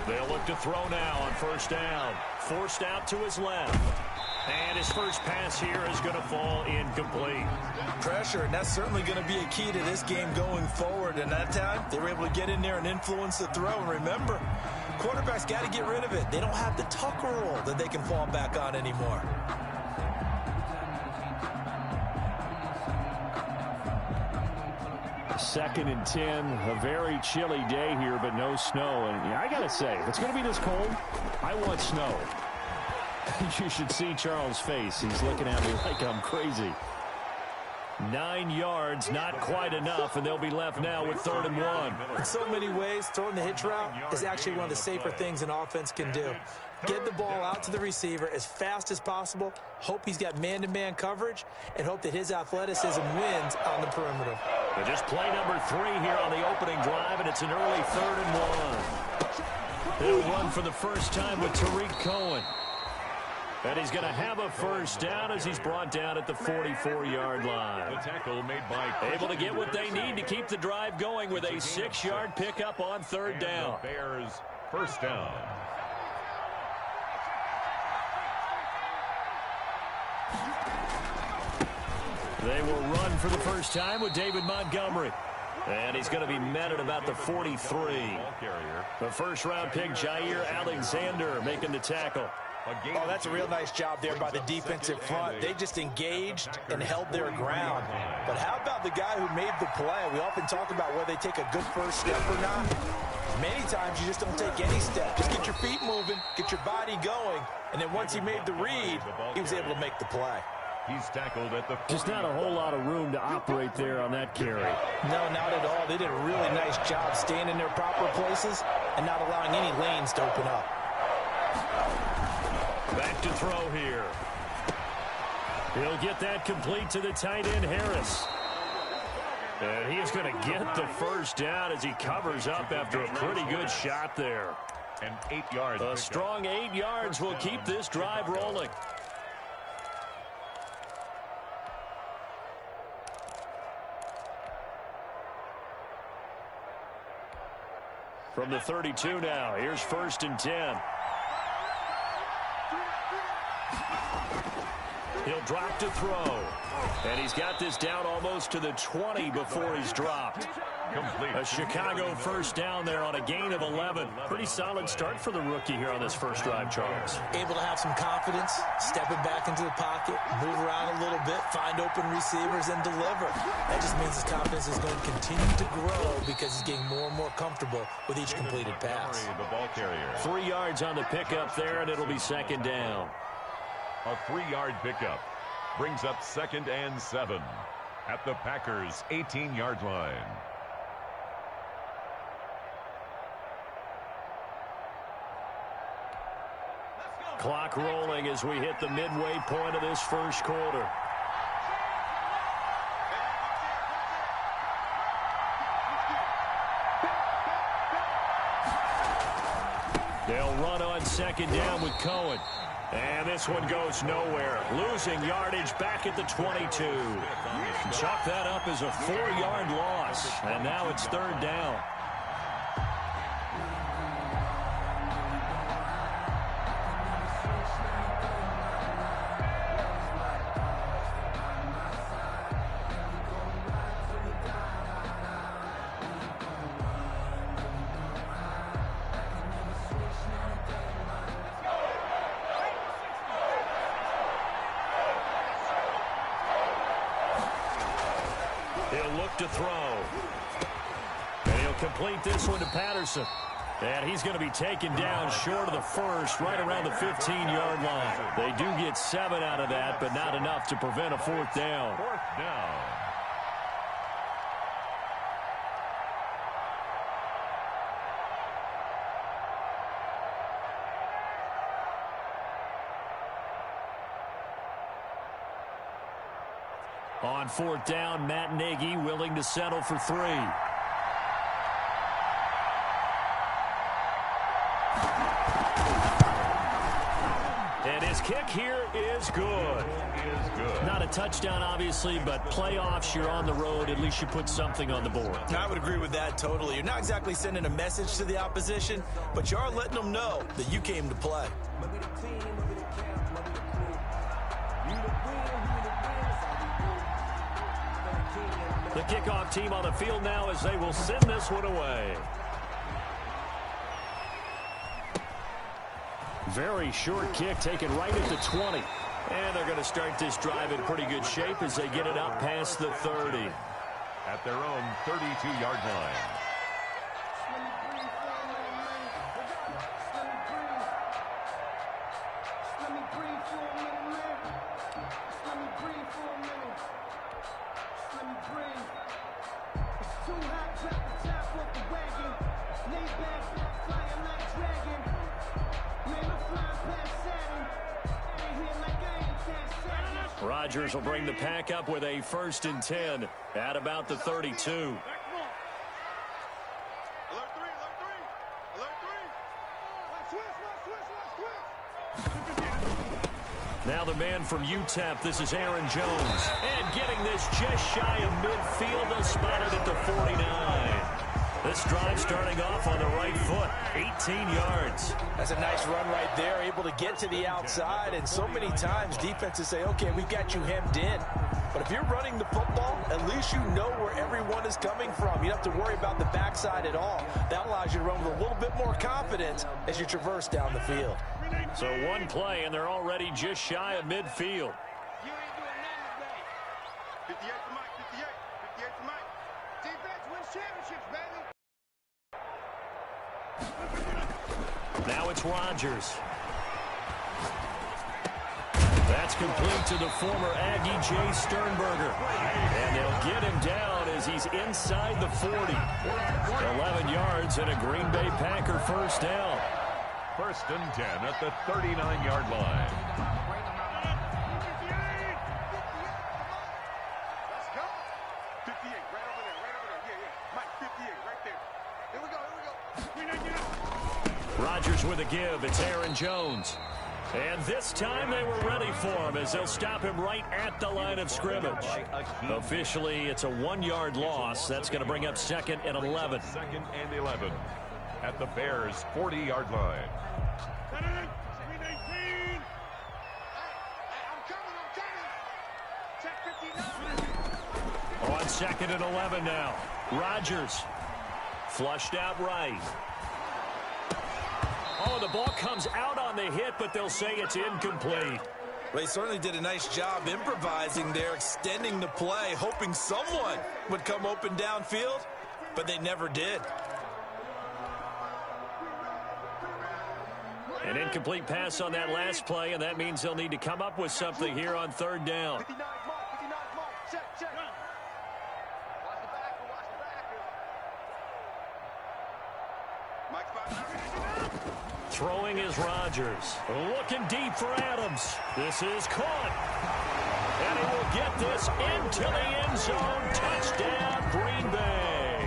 They'll look to throw now on first down. Forced out to his left. And his first pass here is going to fall incomplete. Pressure, and that's certainly going to be a key to this game going forward. And that time, they were able to get in there and influence the throw. And remember, quarterbacks got to get rid of it. They don't have the tucker roll that they can fall back on anymore. Second and 10, a very chilly day here, but no snow. And I got to say, if it's going to be this cold, I want snow. You should see Charles' face. He's looking at me like I'm crazy. 9 yards, not quite enough, and they'll be left now with 3rd and 1. In so many ways, throwing the hitch route is actually one of the safer things an offense can do. Get the ball out to the receiver as fast as possible, hope he's got man-to-man coverage, and hope that his athleticism wins on the perimeter. But just play number 3 here on the opening drive, and it's an early 3rd and 1. They'll run for the first time with Tariq Cohen. And he's going to have a first down as he's brought down at the 44-yard line. The tackle made by able to get what they need to keep the drive going with a 6-yard pickup on 3rd down. Bears first down. They will run for the first time with David Montgomery. And he's going to be met at about the 43. The first-round pick, Jair Alexander, making the tackle. Oh, that's a real nice job there by the defensive front. They just engaged and held their ground. But how about the guy who made the play? We often talk about whether they take a good first step or not. Many times you just don't take any step. Just get your feet moving, get your body going, and then once he made the read, he was able to make the play. He's tackled at the... Just not a whole lot of room to operate there on that carry. No, not at all. They did a really nice job staying in their proper places and not allowing any lanes to open up. Back to throw here. He'll get that complete to the tight end, Harris. And he is going to get the first down as he covers up after a pretty good shot there. And 8 yards. A strong 8 yards will keep this drive rolling. From the 32 now, here's 1st and 10. He'll drop to throw. And he's got this down almost to the 20 before he's dropped. Complete. A Chicago first down there on a gain of 11. Pretty solid start for the rookie here on this first drive, Charles. Able to have some confidence, stepping back into the pocket, move around a little bit, find open receivers, and deliver. That just means his confidence is going to continue to grow because he's getting more and more comfortable with each completed pass. The ball carrier. 3 yards on the pickup there, and it'll be 2nd down. A 3-yard pickup brings up 2nd and 7 at the Packers' 18-yard line. Clock rolling as we hit the midway point of this first quarter. They'll run on 2nd down with Cohen. And this one goes nowhere. Losing yardage back at the 22. Chalk that up as a 4-yard loss. And now it's 3rd down. To throw. And he'll complete this one to Patterson. And he's going to be taken down short of the first, right around the 15-yard line. They do get 7 out of that, but not enough to prevent a 4th down. 4th down. On 4th down, Matt Nagy willing to settle for 3. And his kick here is good. Not a touchdown, obviously, but playoffs, you're on the road. At least you put something on the board. I would agree with that totally. You're not exactly sending a message to the opposition, but you are letting them know that you came to play. The kickoff team on the field now as they will send this one away. Very short kick taken right at the 20. And they're going to start this drive in pretty good shape as they get it up past the 30. At their own 32-yard line. Rodgers will bring the pack up with a 1st and 10 at about the 32. Now the man from UTEP, this is Aaron Jones. And getting this just shy of midfield, they'll spot it at the 49. This drive starting off on the right foot, 18 yards. That's a nice run right there, able to get to the outside. And so many times defenses say, okay, we've got you hemmed in. But if you're running the football, at least you know where everyone is coming from. You don't have to worry about the backside at all. That allows you to run with a little bit more confidence as you traverse down the field. So one play, and they're already just shy of midfield. You ain't doing nothing today. 58 to Mike, 58 to Mike. Defense wins championships, baby. Now it's Rodgers. That's complete to the former Aggie Jay Sternberger. And they'll get him down as he's inside the 40. 11 yards and a Green Bay Packer 1st down. 1st and 10 at the 39-yard line. Let's go. 58, right over there, Yeah. Mike, 58, right there. Here we go. Rodgers with a give. It's Aaron Jones. And this time they were ready for him as they'll stop him right at the line of scrimmage. Officially, it's a 1-yard loss. That's going to bring up 2nd and 11. 2nd and 11 at the Bears' 40-yard line. On 2nd and 11 now. Rodgers flushed out right. Oh, the ball comes out on the hit, but they'll say it's incomplete. Well, he certainly did a nice job improvising there, extending the play, hoping someone would come open downfield, but they never did. An incomplete pass on that last play, and that means they'll need to come up with something here on 3rd down. 59 mark, check. Watch the back, Mike's back. Throwing is Rodgers. Looking deep for Adams. This is caught. And he will get this into the end zone. Touchdown, Green Bay.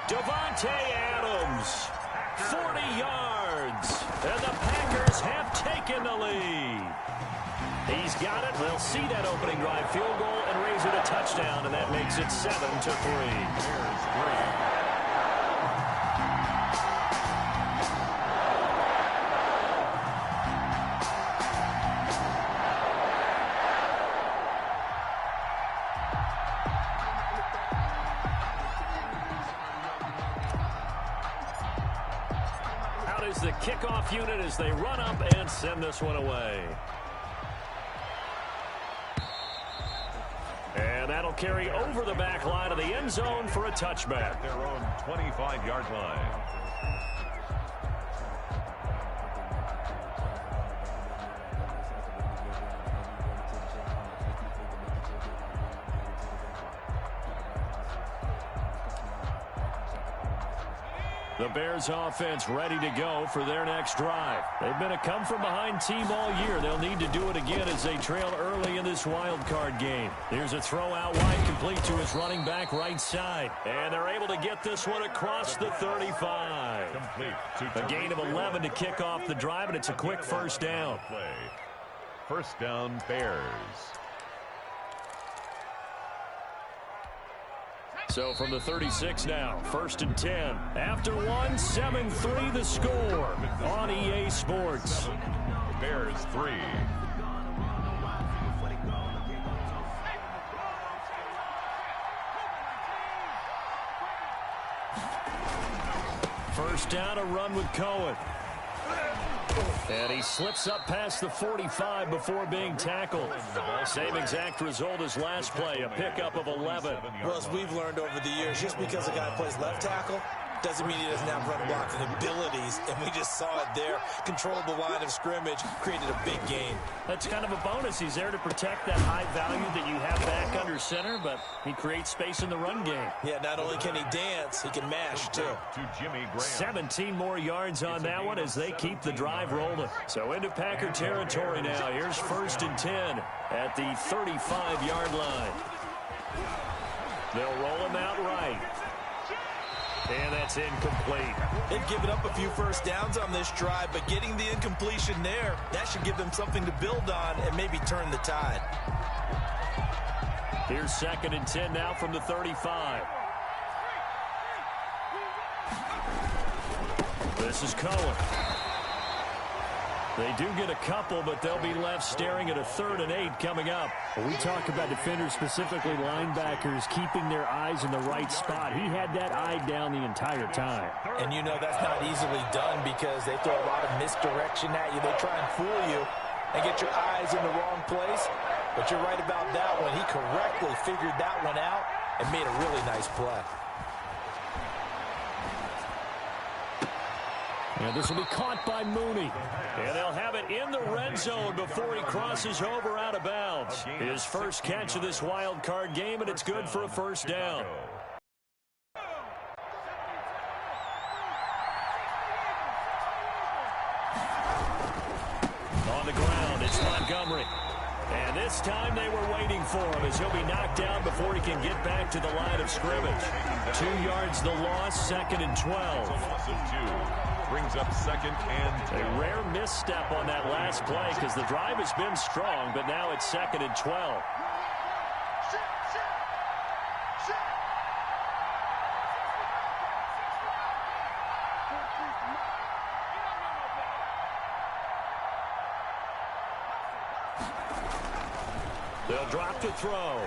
Devontae Adams, 40 yards. And the Packers have taken the lead. He's got it. They'll see that opening drive field goal and raise it a touchdown, and that makes it 7-3. The kickoff unit as they run up and send this one away. And that'll carry over the back line of the end zone for a touchback. At their own 25-yard line. The Bears offense ready to go for their next drive. They've been a come-from-behind team all year. They'll need to do it again as they trail early in this wild card game. Here's a throw out wide, complete to his running back right side. And they're able to get this one across the 35. A gain of 11 to kick off the drive, and it's a quick first down. First down, Bears. So from the 36 now, 1st and 10. After one, 7-3 the score on EA Sports. Bears 3. First down, a run with Cohen. And he slips up past the 45 before being tackled. Same exact result as last play, a pickup of 11. Well, as we've learned over the years, just because a guy plays left tackle doesn't mean he doesn't have run blocking abilities, and we just saw it there. Controlled the line of scrimmage, created a big gain. That's kind of a bonus. He's there to protect that high value that you have back under center, but he creates space in the run game. Yeah, not only can he dance, he can mash, too. To Jimmy Graham. 17 more yards on that one as they keep the drive rolling. So into Packer territory now. Here's 1st and 10 at the 35-yard line. They'll roll him out right. And that's incomplete. They've given up a few first downs on this drive, but getting the incompletion there, that should give them something to build on and maybe turn the tide. Here's 2nd and 10 now from the 35. This is Cohen. They do get a couple, but they'll be left staring at a 3rd and 8 coming up. When we talk about defenders, specifically linebackers, keeping their eyes in the right spot. He had that eye down the entire time. And you know that's not easily done because they throw a lot of misdirection at you. They try and fool you and get your eyes in the wrong place. But you're right about that one. He correctly figured that one out and made a really nice play. And this will be caught by Mooney. And they'll have it in the red zone before he crosses over out of bounds. His first catch of this wild card game, and it's good for a first down. On the ground, it's Montgomery. And this time they were waiting for him as he'll be knocked down before he can get back to the line of scrimmage. 2 yards the loss, 2nd and 12. Brings up 2nd and 10. A rare misstep on that last play because the drive has been strong, but now it's 2nd and 12. They'll drop to throw.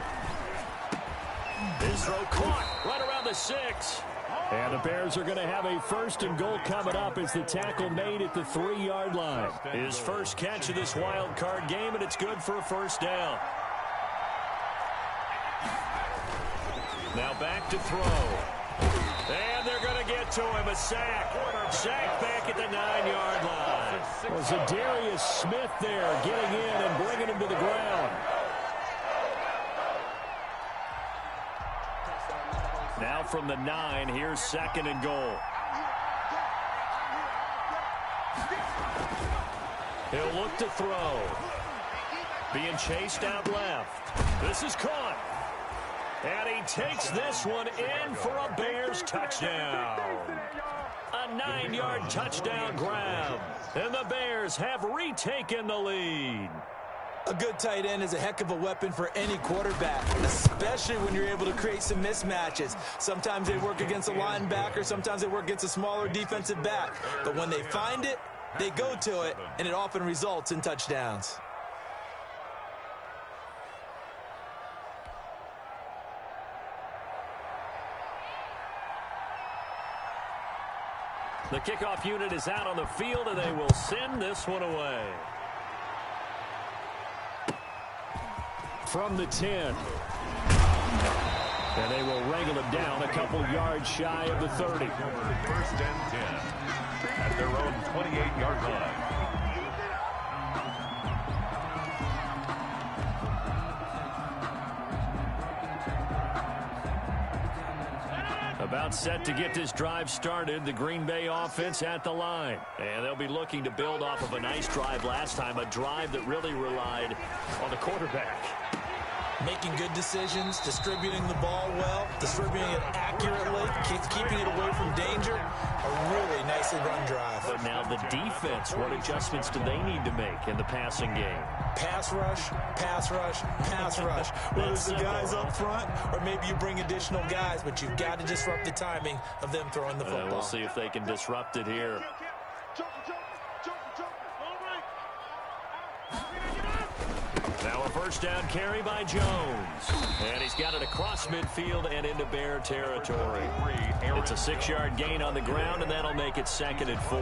His throw caught right around the 6. And the Bears are going to have a 1st and goal coming up as the tackle made at the 3-yard line. His first catch of this wild card game, and it's good for a first down. Now back to throw. And they're going to get to him. A sack. Sack back at the 9-yard line. Was Zadarius Smith there getting in and bringing him to the ground. Now from the 9, here's 2nd and goal. He'll look to throw. Being chased out left. This is caught. And he takes this one in for a Bears touchdown. A 9-yard touchdown grab. And the Bears have retaken the lead. A good tight end is a heck of a weapon for any quarterback, especially when you're able to create some mismatches. Sometimes they work against a linebacker, sometimes they work against a smaller defensive back. But when they find it, they go to it, and it often results in touchdowns. The kickoff unit is out on the field, and they will send this one away. From the 10. And they will wrangle him down a couple yards shy of the 30. 1st and 10 at their own 28-yard line. About set to get this drive started, the Green Bay offense at the line. And they'll be looking to build off of a nice drive last time, a drive that really relied on the quarterback. making good decisions, distributing the ball well, distributing it accurately, keeping it away from danger. A really nicely run drive. But now the defense, what adjustments do they need to make in the passing game? Pass rush, pass rush, pass rush. Whether it's the guys up front or maybe you bring additional guys, but you've got to disrupt the timing of them throwing the football. We'll see if they can disrupt it here. Now a first down carry by Jones. And he's got it across midfield and into Bear territory. It's a 6-yard gain on the ground, and that'll make it 2nd and 4.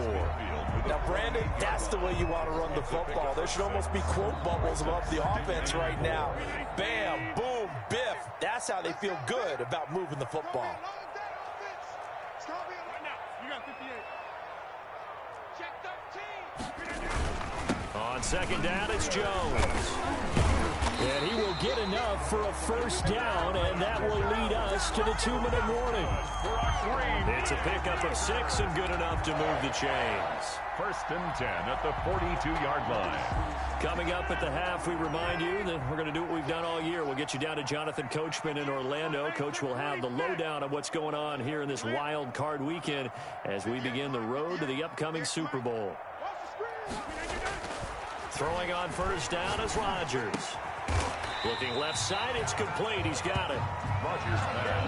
Now, Brandon, that's the way you want to run the football. There should almost be quote bubbles above the offense right now. Bam, boom, biff. That's how they feel good about moving the football. On 2nd down, it's Jones. And he will get enough for a first down, and that will lead us to the 2-minute warning. It's a pickup of 6 and good enough to move the chains. 1st and 10 at the 42-yard line. Coming up at the half, we remind you that we're going to do what we've done all year. We'll get you down to Jonathan Coachman in Orlando. Coach will have the lowdown of what's going on here in this wild card weekend as we begin the road to the upcoming Super Bowl. Throwing on first down is Rodgers. Looking left side, it's complete. He's got it.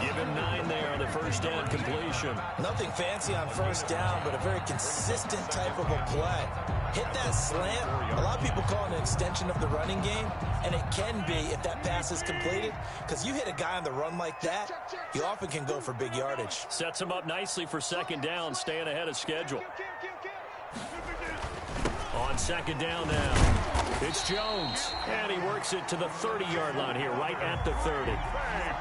Give him 9 there on the first down completion. Nothing fancy on first down, but a very consistent type of a play. Hit that slant. A lot of people call it an extension of the running game, and it can be if that pass is completed, because you hit a guy on the run like that, you often can go for big yardage. Sets him up nicely for 2nd down, staying ahead of schedule. On 2nd down now, it's Jones, and he works it to the 30-yard line here, right at the 30.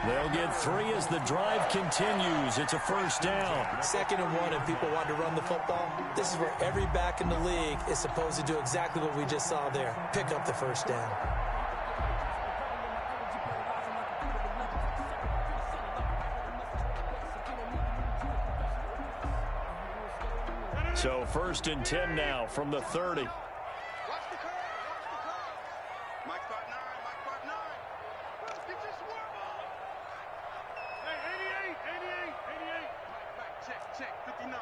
They'll get 3 as the drive continues. It's a first down. 2nd and 1, and people want to run the football. This is where every back in the league is supposed to do exactly what we just saw there. Pick up the first down. So 1st and 10 now from the 30. Watch the curve. Mike spot 9. Mike spot 9. Get your swerve on. Hey, 88. Mike, check. 59.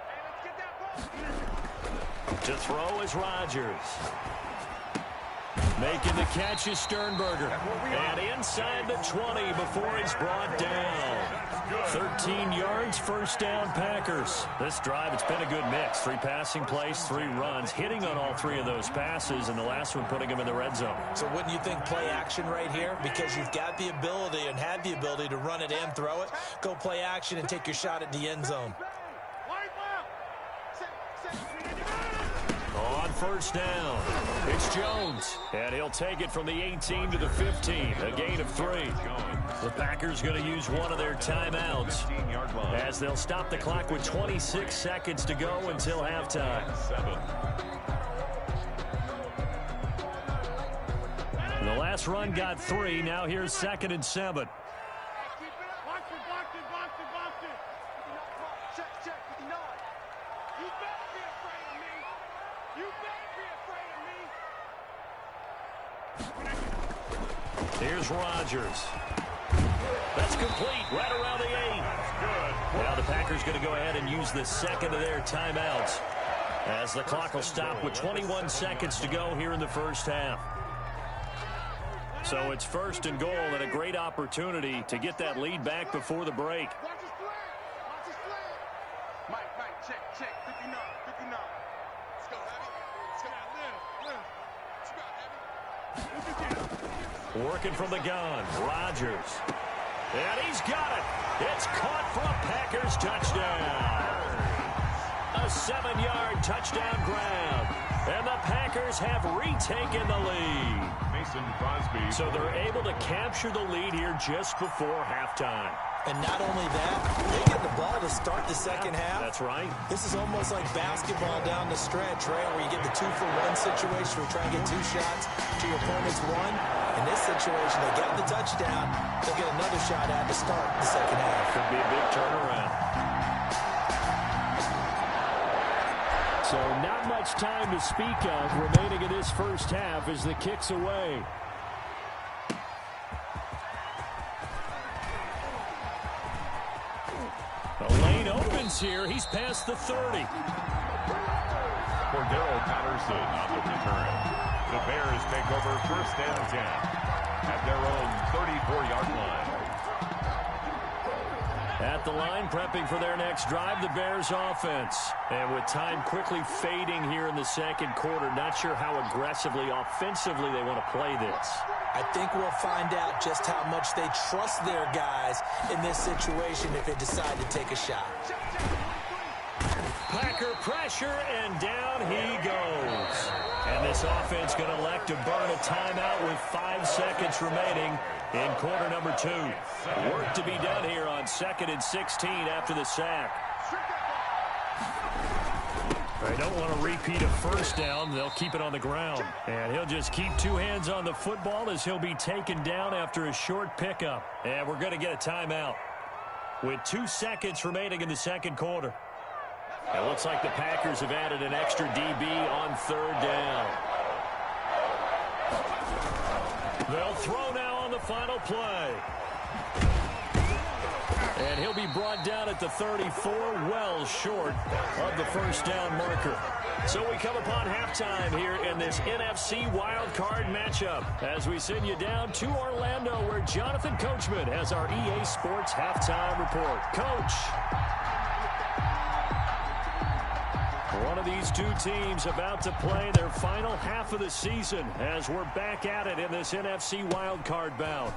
Hey, let's get that ball. To throw is Rodgers. Making the catch is Sternberger. And inside the 20 before he's brought down. 13 yards, first down Packers. This drive, it's been a good mix. 3 passing plays, 3 runs, hitting on all 3 of those passes, and the last one putting him in the red zone. So wouldn't you think play action right here? Because you've got the ability and had the ability to run it and throw it. Go play action and take your shot at the end zone. On first down, it's Jones, and he'll take it from the 18 to the 15, a gain of 3. The Packers going to use one of their timeouts as they'll stop the clock with 26 seconds to go until halftime. The last run got 3. Now here's 2nd and 7. Here's Rodgers. That's complete, right around the 8. Now the Packers going to go ahead and use the 2nd of their timeouts as the clock will stop with 21 seconds to go here in the first half. So it's 1st and goal and a great opportunity to get that lead back before the break. Mike, check. 59. Let's go, heavy. Working from the gun, Rodgers. And he's got it. It's caught for a Packers touchdown. A 7-yard touchdown grab. And the Packers have retaken the lead. Mason Crosby. So they're able to capture the lead here just before halftime. And not only that, they get the ball to start the second half. That's right. This is almost like basketball down the stretch, right, where you get the 2-for-1 situation where you try and get 2 shots to your opponent's 1. In this situation, they got the touchdown. They'll get another shot at to start the second half. Could be a big turnaround. So not much time to speak of remaining in this first half as the kick's away. yards here. He's past the 30. Cordero Patterson on the return. The Bears take over 1st and 10 at their own 34-yard line. At the line, prepping for their next drive, the Bears offense. And with time quickly fading here in the second quarter, not sure how aggressively, offensively they want to play this. I think we'll find out just how much they trust their guys in this situation if they decide to take a shot. Packer pressure, and down he goes. And this offense going to elect to burn a timeout with 5 seconds remaining in quarter number 2. Work to be done here on 2nd and 16 after the sack. They don't want to repeat a first down. They'll keep it on the ground. And he'll just keep 2 hands on the football as he'll be taken down after a short pickup. And we're going to get a timeout with 2 seconds remaining in the second quarter. It looks like the Packers have added an extra DB on 3rd down. They'll throw now on the final play. And he'll be brought down at the 34, well short of the first down marker. So we come upon halftime here in this NFC wildcard matchup as we send you down to Orlando where Jonathan Coachman has our EA Sports halftime report. Coach. One of these 2 teams about to play their final half of the season as we're back at it in this NFC wildcard bout.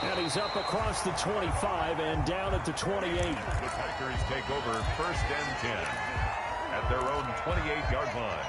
And he's up across the 25 and down at the 28. The Packers take over 1st and 10 at their own 28-yard line.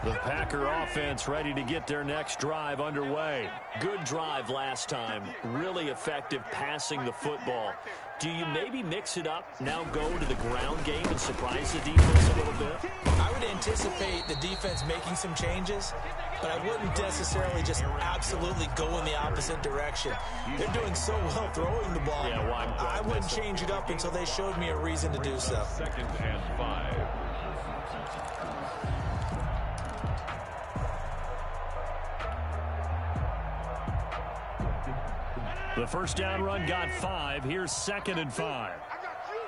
The Packer offense ready to get their next drive underway. Good drive last time. Really effective passing the football. Do you maybe mix it up, now go to the ground game and surprise the defense a little bit? I would anticipate the defense making some changes, but I wouldn't necessarily just absolutely go in the opposite direction. They're doing so well throwing the ball. Yeah, well, I wouldn't change it up until they showed me a reason to do so. 2nd and 5. The first down run got 5. Here's 2nd and 5. I got you.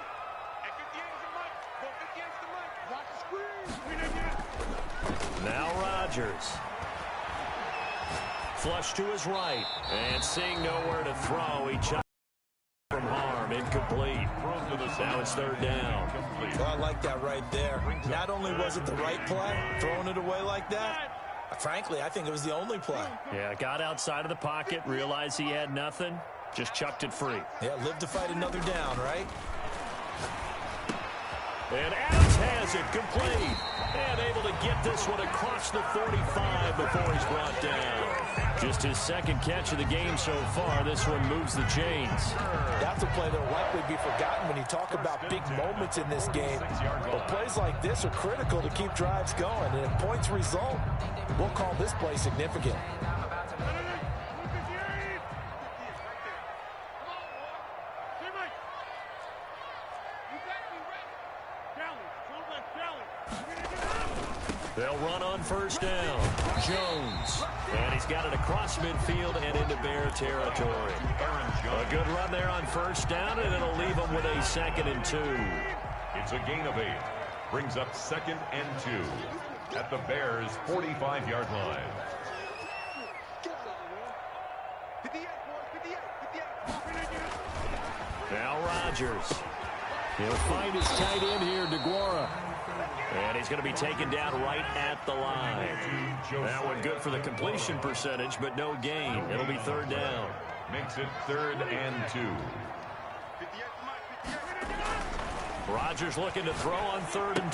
At 58's the mic. Go 58's the mic. Watch the screen. Now Rodgers. Flush to his right. And seeing nowhere to throw, he chopped from harm. Incomplete. Now it's 3rd down. Well, I like that right there. Not only was it the right play, throwing it away like that, frankly, I think it was the only play. Yeah, got outside of the pocket, realized he had nothing, just chucked it free. Yeah, live to fight another down, right? And Adams has it complete. And able to get this one across the 45 before he's brought down. Just his 2nd catch of the game so far. This one moves the chains. That's a play that will likely be forgotten when you talk about big moments in this game. But plays like this are critical to keep drives going. And if points result, we'll call this play significant. They'll run on 1st down. Jones. And he's got it across midfield and into Bear territory. A good run there on 1st down, and it'll leave him with a 2nd and 2. It's a gain of 8. Brings up 2nd and 2 at the Bears' 45-yard line. Now Rodgers. He'll find his tight end here, DeGuara. And he's going to be taken down right at the line. That one good for the completion percentage, but no gain. It'll be 3rd down. Makes it 3rd and 2. Rodgers looking to throw on 3rd and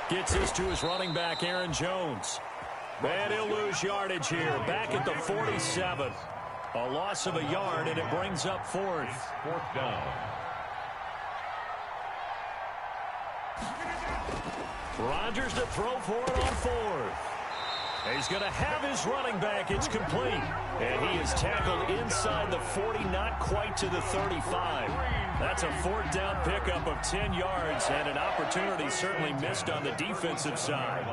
2. Gets this to his running back, Aaron Jones. And he'll lose yardage here. Back at the 47. A loss of a yard, and it brings up 4th. 4th down. Rodgers to throw for it on 4th. He's going to have his running back. It's complete. And he is tackled inside the 40, not quite to the 35. That's a 4th down pickup of 10 yards, and an opportunity certainly missed on the defensive side.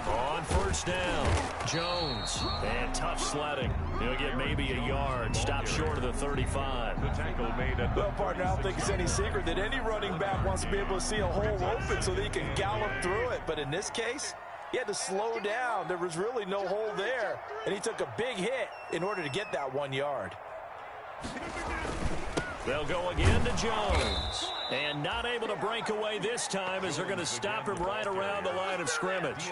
On 1st first down. Jones, and tough sledding. He'll get maybe a yard. Stop short of the 35. The tackle made at the Well, partner, I don't think it's any secret that any running back wants to be able to see a hole open so that he can gallop through it. But in this case, he had to slow down. There was really no hole there, and he took a big hit in order to get that 1 yard. They'll go again to Jones. And not able to break away this time as they're going to stop him right around the line of scrimmage.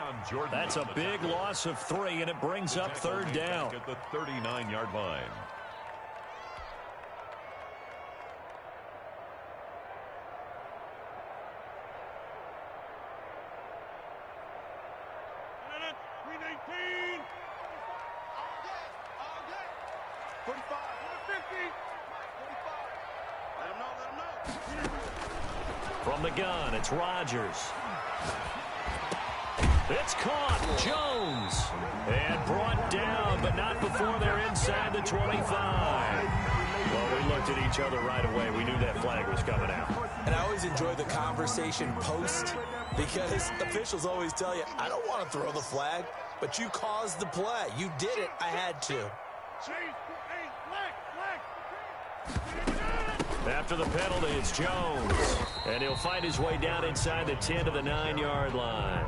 That's a big loss of 3, and it brings up third down. At the 39-yard line. From the gun, it's Rodgers. It's caught. Jones. And brought down, but not before they're inside the 25. Well, we looked at each other right away. We knew that flag was coming out. And I always enjoy the conversation post because officials always tell you, I don't want to throw the flag, but you caused the play. You did it. I had to. After the penalty, it's Jones. And he'll find his way down inside the 10 to the 9-yard line.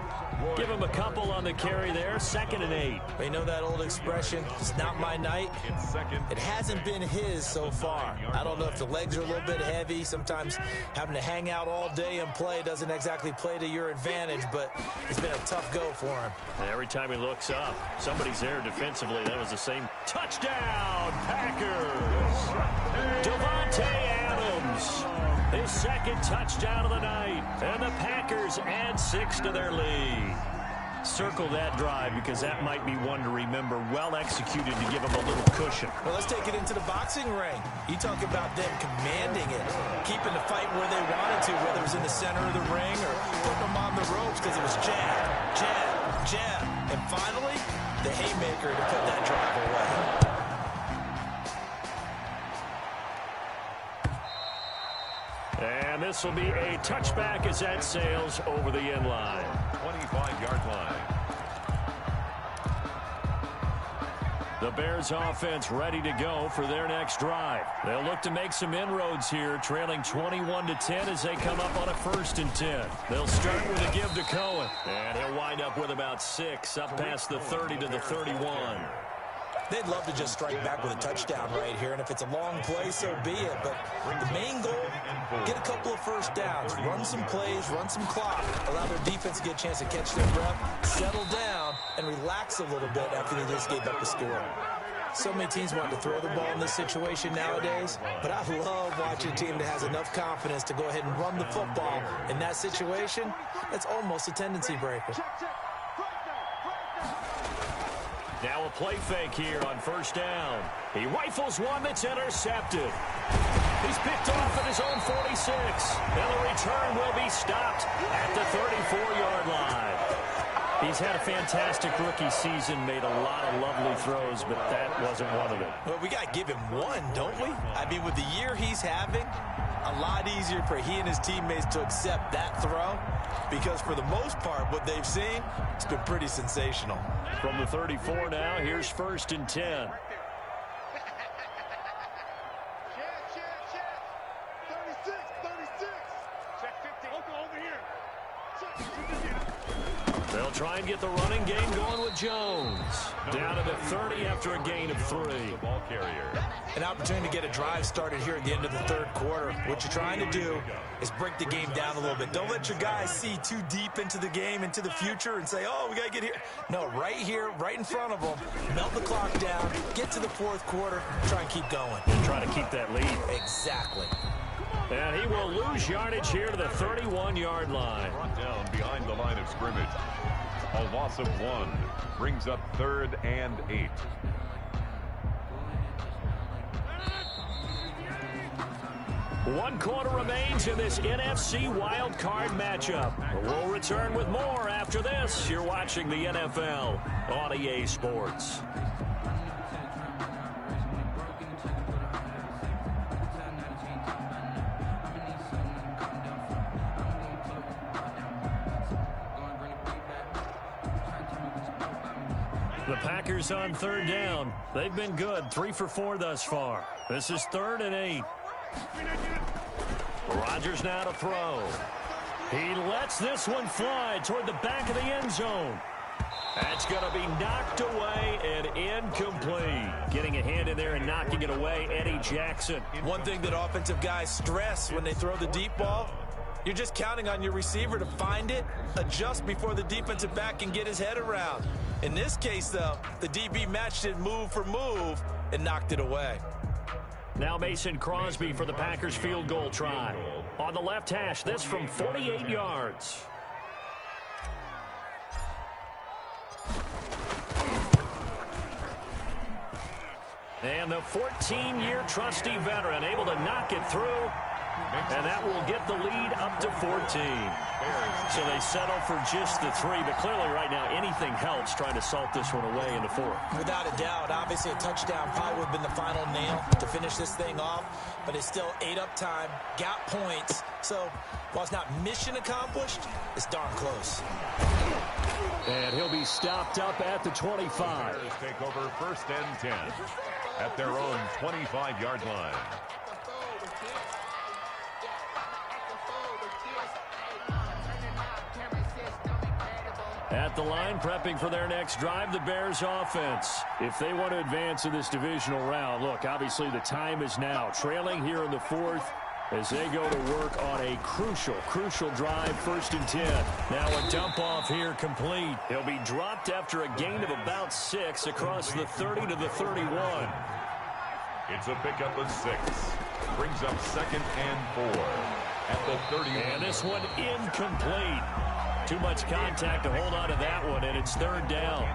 Give him a couple on the carry there. 2nd and 8. But you know that old expression, it's not my night? It hasn't been his so far. I don't know if the legs are a little bit heavy. Sometimes having to hang out all day and play doesn't exactly play to your advantage, but it's been a tough go for him. And every time he looks up, somebody's there defensively. That was the same. Touchdown, Packers! Devontae Adams, his 2nd touchdown of the night. And the Packers add 6 to their lead. Circle that drive because that might be one to remember. Well executed to give them a little cushion. Well, let's take it into the boxing ring. You talk about them commanding it, keeping the fight where they wanted to, whether it was in the center of the ring or putting them on the ropes because it was jab, jab, jab. And finally, the haymaker to put that drive away. And this will be a touchback as that sails over the end line. 25-yard line. The Bears offense ready to go for their next drive. They'll look to make some inroads here, trailing 21-10 as they come up on a 1st and 10. They'll start with a give to Cohen. And he'll wind up with about 6 up past the 30 to the 31. They'd love to just strike back with a touchdown right here, and if it's a long play, so be it. But the main goal, get a couple of first downs, run some plays, run some clock, allow their defense to get a chance to catch their breath, settle down, and relax a little bit after they just gave up a score. So many teams want to throw the ball in this situation nowadays, but I love watching a team that has enough confidence to go ahead and run the football. In that situation, that's almost a tendency breaker. Now a play fake here on 1st down. He rifles one that's intercepted. He's picked off at his own 46. And the return will be stopped at the 34-yard line. He's had a fantastic rookie season, made a lot of lovely throws, but that wasn't one of them. Well, we got to give him one, don't we? I mean, with the year he's having, a lot easier for he and his teammates to accept that throw because for the most part, what they've seen, it's been pretty sensational. From the 34 now, here's 1st and 10. They'll try and get the running game going with Jones. Down to the 30 after a gain of 3. Ball carrier. An opportunity to get a drive started here at the end of the 3rd quarter. What you're trying to do is break the game down a little bit. Don't let your guys see too deep into the game, into the future, and say, oh, we got to get here. No, right here, right in front of them, melt the clock down, get to the 4th quarter, try and keep going. Try to keep that lead. Exactly. And he will lose yardage here to the 31-yard line. Brought down behind the line of scrimmage. A loss of 1 brings up 3rd and 8. One quarter remains in this NFC wild card matchup. We'll return with more after this. You're watching the NFL on EA Sports. The Packers on third down. They've been good, 3 for 4 thus far. This is 3rd and 8. Rodgers now to throw. He lets this one fly toward the back of the end zone. That's going to be knocked away and incomplete. Getting a hand in there and knocking it away, Eddie Jackson. One thing that offensive guys stress when they throw the deep ball, you're just counting on your receiver to find it, adjust before the defensive back can get his head around. In this case, though, the DB matched it move for move and knocked it away. Now Mason Crosby for the Packers field goal try. On the left hash, this from 48 yards. And the 14-year trusty veteran able to knock it through. And that will get the lead up to 14. So they settle for just the 3. But clearly right now anything helps trying to salt this one away in the 4th. Without a doubt, obviously a touchdown probably would have been the final nail to finish this thing off. But it's still ate up time, got points. So while it's not mission accomplished, it's darn close. And he'll be stopped up at the 25. Take over 1st and 10 at their own 25-yard line. At the line, prepping for their next drive, the Bears offense. If they want to advance in this divisional round, look, obviously the time is now. Trailing here in the 4th as they go to work on a crucial drive, 1st and 10. Now a dump off here complete. He'll be dropped after a gain of about 6 across the 30 to the 31. It's a pickup of 6. Brings up 2nd and 4 at the 31. And this one incomplete. Too much contact to hold on to that one, and it's 3rd down.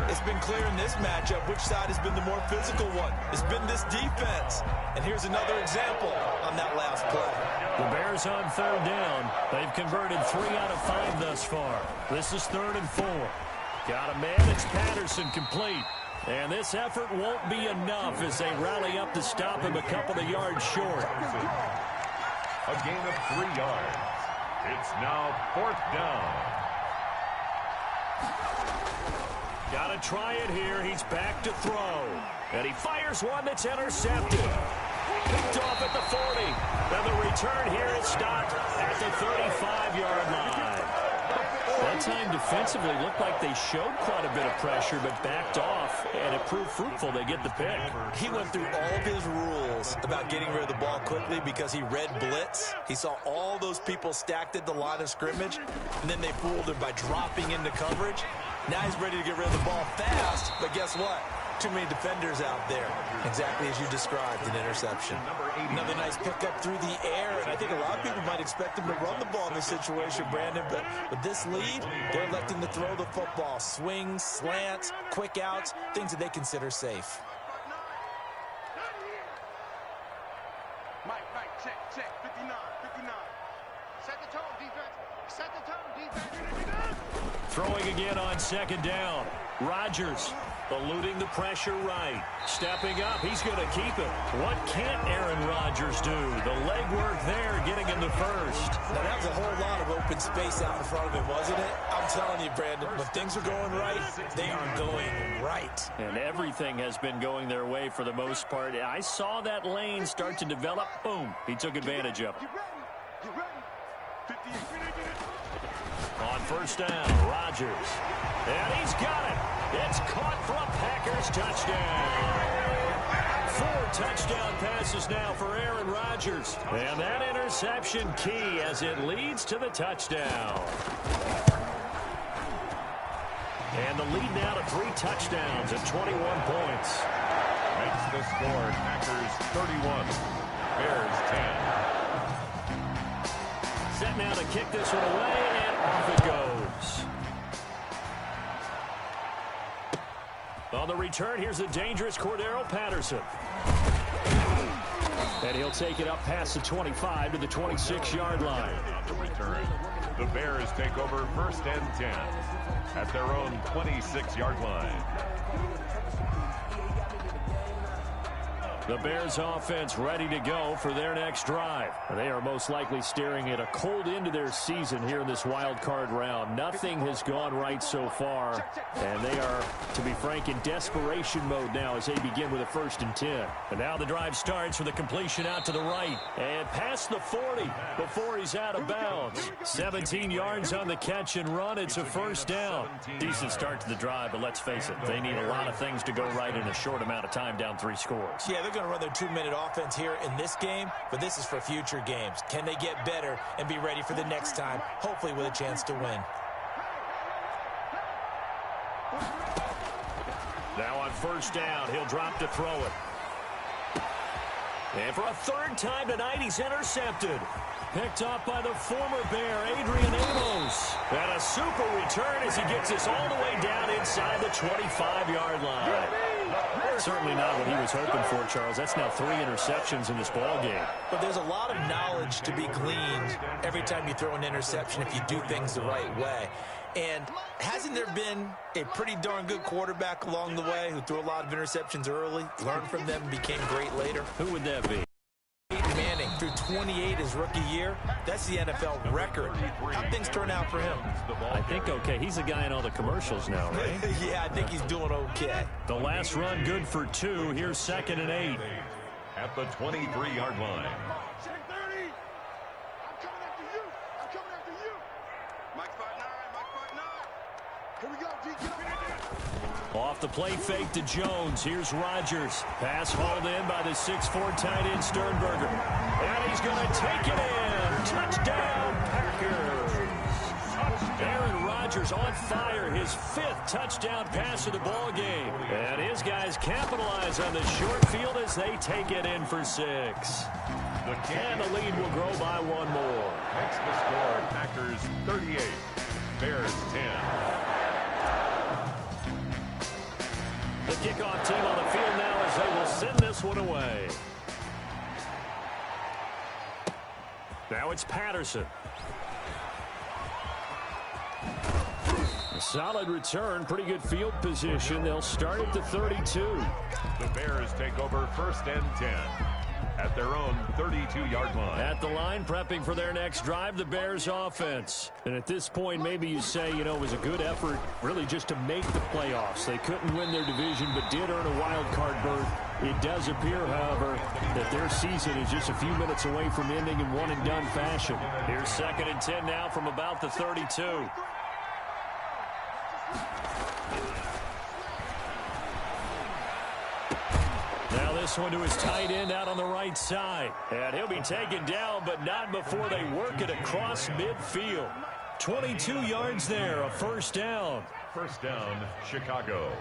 It's been clear in this matchup which side has been the more physical one. It's been this defense. And here's another example on that last play. The Bears on 3rd down. They've converted 3 out of 5 thus far. This is 3rd and 4. Got to manage Patterson complete. And this effort won't be enough as they rally up to stop him a couple of yards short. A gain of 3 yards. It's now 4th down. Got to try it here. He's back to throw. And he fires one that's intercepted. Picked off at the 40. And the return here is stopped at the 35-yard line. That time defensively looked like they showed quite a bit of pressure but backed off, and it proved fruitful. They get the pick. He went through all of his rules about getting rid of the ball quickly because he read blitz. He saw all those people stacked at the line of scrimmage, and then they fooled him by dropping into coverage. Now he's ready to get rid of the ball fast, but guess what? Too many defenders out there. Exactly as you described, an interception. Another nice pickup through the air, and I think a lot of people might expect him to run the ball in this situation, Brandon, but with this lead, they're electing to throw the football. Swings, slants, quick outs, things that they consider safe. Mike, check, 59. Set the tone, defense. Throwing again on 2nd down. Rodgers eluding the pressure right. Stepping up, he's going to keep it. What can't Aaron Rodgers do? The legwork there getting him the 1st. Now, that was a whole lot of open space out in front of him, wasn't it? I'm telling you, Brandon, when things are going right, they are going right. And everything has been going their way for the most part. I saw that lane start to develop. Boom. He took advantage of it. You ready? 58. On 1st down, Rodgers. And he's got it. It's caught for a Packers touchdown. 4 touchdown passes now for Aaron Rodgers. And that interception key as it leads to the touchdown. And the lead now to 3 touchdowns and 21 points. Makes the score Packers 31, Bears 10. Set now to kick this one away, and off it goes. On the return, here's the dangerous Cordero Patterson. And he'll take it up past the 25 to the 26-yard line. On the return, the Bears take over 1st and 10 at their own 26-yard line. The Bears offense ready to go for their next drive. They are most likely staring at a cold end to their season here in this wild card round. Nothing has gone right so far, and they are, to be frank, in desperation mode now as they begin with a 1st and 10. And now the drive starts with a completion out to the right and past the 40 before he's out of bounds. 17 yards on the catch and run. It's a 1st down. Decent start to the drive, but let's face it, they need a lot of things to go right in a short amount of time, down 3 scores. Yeah, they're going to run their 2-minute offense here in this game, but this is for future games. Can they get better and be ready for the next time, hopefully with a chance to win? Now on 1st down, he'll drop to throw it. And for a 3rd time tonight, he's intercepted. Picked up by the former Bear, Adrian Amos. And a super return as he gets this all the way down inside the 25-yard line. Certainly not what he was hoping for, Charles. That's now 3 interceptions in this ball game. But there's a lot of knowledge to be gleaned every time you throw an interception if you do things the right way. And hasn't there been a pretty darn good quarterback along the way who threw a lot of interceptions early, learned from them, and became great later? Who would that be? Manning threw 28 his rookie year. That's the NFL record. How'd things turn out for him? I think okay. He's a guy in all the commercials now, right? Yeah, I think he's doing okay. The last run good for 2. Here's 2nd and 8. At the 23-yard line. Check 30. I'm coming after you. I'm coming after you. Mike 5'9", Mike 5'9". Here we go, D. Get over there. Off the play fake to Jones. Here's Rodgers. Pass hauled in by the 6'4" tight end Sternberger. And he's going to take it in. Touchdown, Packers. Aaron Rodgers on fire. His 5th touchdown pass of the ball game. And his guys capitalize on the short field as they take it in for 6. And the lead will grow by 1 more. Makes the score Packers 38, Bears 10. The kickoff team on the field now as they will send this one away. Now it's Patterson. A solid return, pretty good field position. They'll start at the 32. The Bears take over 1st and 10 at their own 32-yard line. At the line, prepping for their next drive, the Bears offense. And at this point, maybe you say, you know, it was a good effort really just to make the playoffs. They couldn't win their division, but did earn a wild card berth. It does appear, however, that their season is just a few minutes away from ending in one-and-done fashion. Here's 2nd and 10 now from about the 32. Now this one to his tight end out on the right side. And he'll be taken down, but not before they work it across midfield. 22 yards there, a 1st down. 1st down, Chicago.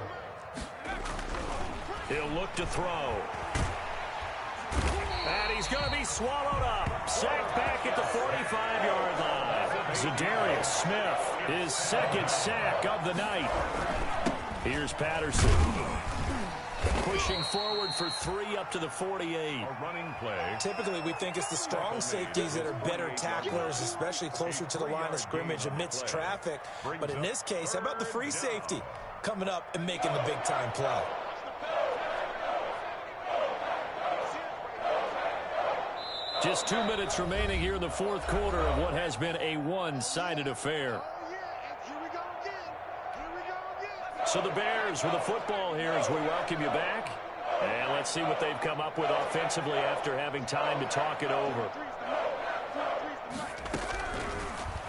He'll look to throw. And he's going to be swallowed up. Sacked back at the 45-yard line. Zadarius Smith, his 2nd sack of the night. Here's Patterson. Pushing forward for 3 up to the 48. A running play. Typically, we think it's the strong safeties that are better tacklers, especially closer to the line of scrimmage amidst traffic. But in this case, how about the free safety coming up and making the big-time play? Just 2 minutes remaining here in the 4th quarter of what has been a one-sided affair. So the Bears with the football here as we welcome you back. And let's see what they've come up with offensively after having time to talk it over.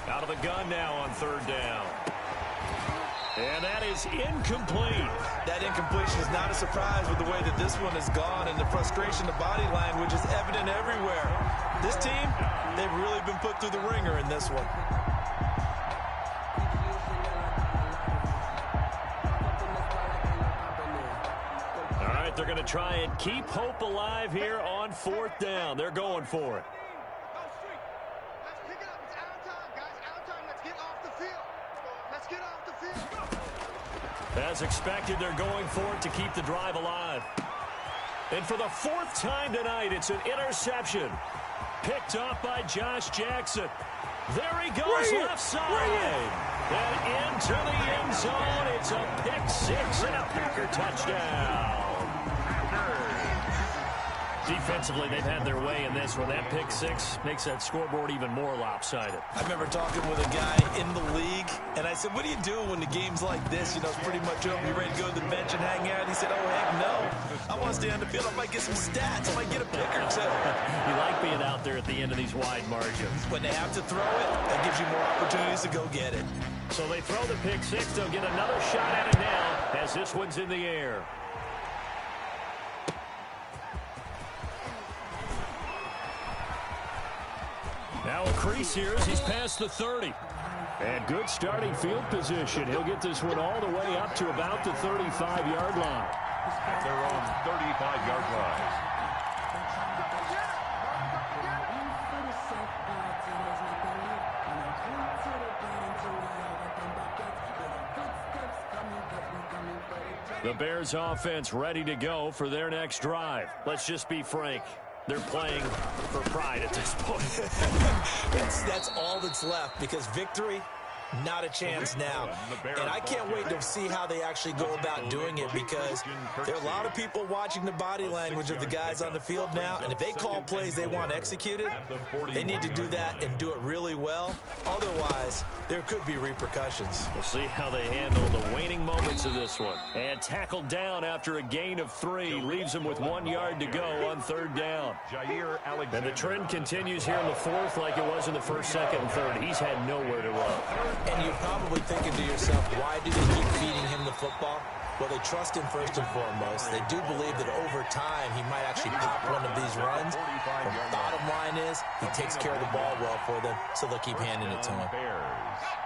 Out of the gun now on 3rd down. And that is incomplete. That incompletion is not a surprise with the way that this one has gone, and the frustration, the body language is evident everywhere. This team, they've really been put through the ringer in this one. All right, they're going to try and keep hope alive here on 4th down. They're going for it. As expected, they're going for it to keep the drive alive. And for the 4th time tonight, it's an interception. Picked up by Josh Jackson. There he goes, left side. And into the end zone. It's a pick 6 and a Packer touchdown. Defensively, they've had their way in this one. That pick six makes that scoreboard even more lopsided. I remember talking with a guy in the league, and I said, what do you do when the game's like this? You know, it's pretty much over. You ready to go to the bench and hang out? He said, oh, heck no. I want to stay on the field. I might get some stats. I might get a pick or two. You like being out there at the end of these wide margins. When they have to throw it, that gives you more opportunities to go get it. So they throw the pick six. They'll get another shot at it now as this one's in the air. Now a crease here as he's past the 30. And good starting field position. He'll get this one all the way up to about the 35-yard line. At their own 35-yard line. The Bears offense ready to go for their next drive. Let's just be frank. They're playing for pride at this point. That's all that's left, because victory, not a chance now. And I can't wait to see how they actually go about doing it, because there are a lot of people watching the body language of the guys on the field now, and if they call plays they want executed, they need to do that and do it really well. Otherwise, there could be repercussions. We'll see how they handle the waning moments of this one. And tackled down after a gain of 3. Leaves him with 1 yard to go on third down. And the trend continues here in the fourth like it was in the first, second, and third. He's had nowhere to run. And you're probably thinking to yourself, why do they keep feeding him the football? Well, they trust him first and foremost. They do believe that over time he might actually pop one of these runs. The bottom line is he takes care of the ball well for them, so they'll keep handing it to him.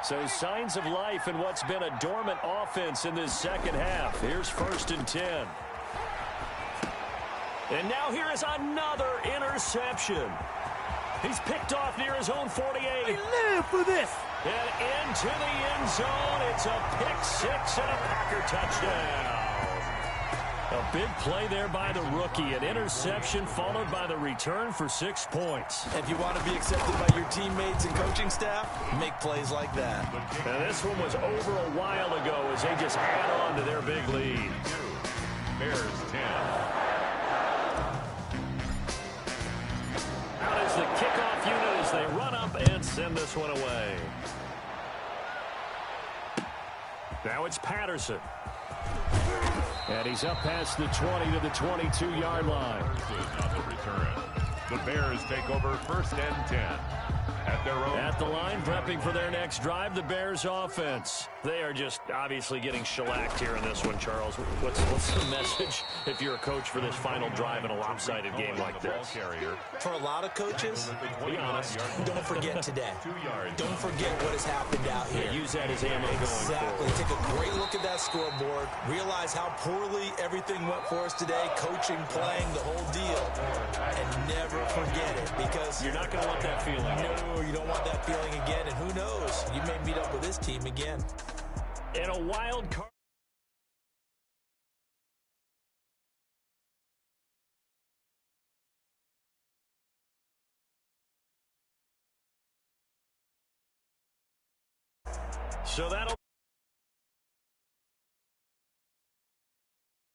So signs of life in what's been a dormant offense in this second half. Here's 1st and 10. And now here is another interception. He's picked off near his own 48. I live for this. And into the end zone. It's a pick six and a Packer touchdown. A big play there by the rookie. An interception followed by the return for 6 points. If you want to be accepted by your teammates and coaching staff, make plays like that. Now this one was over a while ago as they just add on to their big lead. Bears 10. Out is the kickoff unit as they run up and send this one away. Now it's Patterson. And he's up past the 20 to the 22-yard line. On the return. The Bears take over 1st and 10. At their own. At the line, prepping for their next drive, the Bears offense. They are just obviously getting shellacked here in this one, Charles. What's the message if you're a coach for this final drive in a lopsided game like this? For a lot of coaches, Be honest. don't forget today. Don't forget what has happened out here. Use that as ammo Exactly. going forward. Take a great look at that scoreboard. Realize how poorly everything went for us today. Coaching, playing, the whole deal. And never forget it, because You're not going to want that feeling. no, you don't want that feeling again. And who knows? You may meet up with this team again. And a wild card. So that'll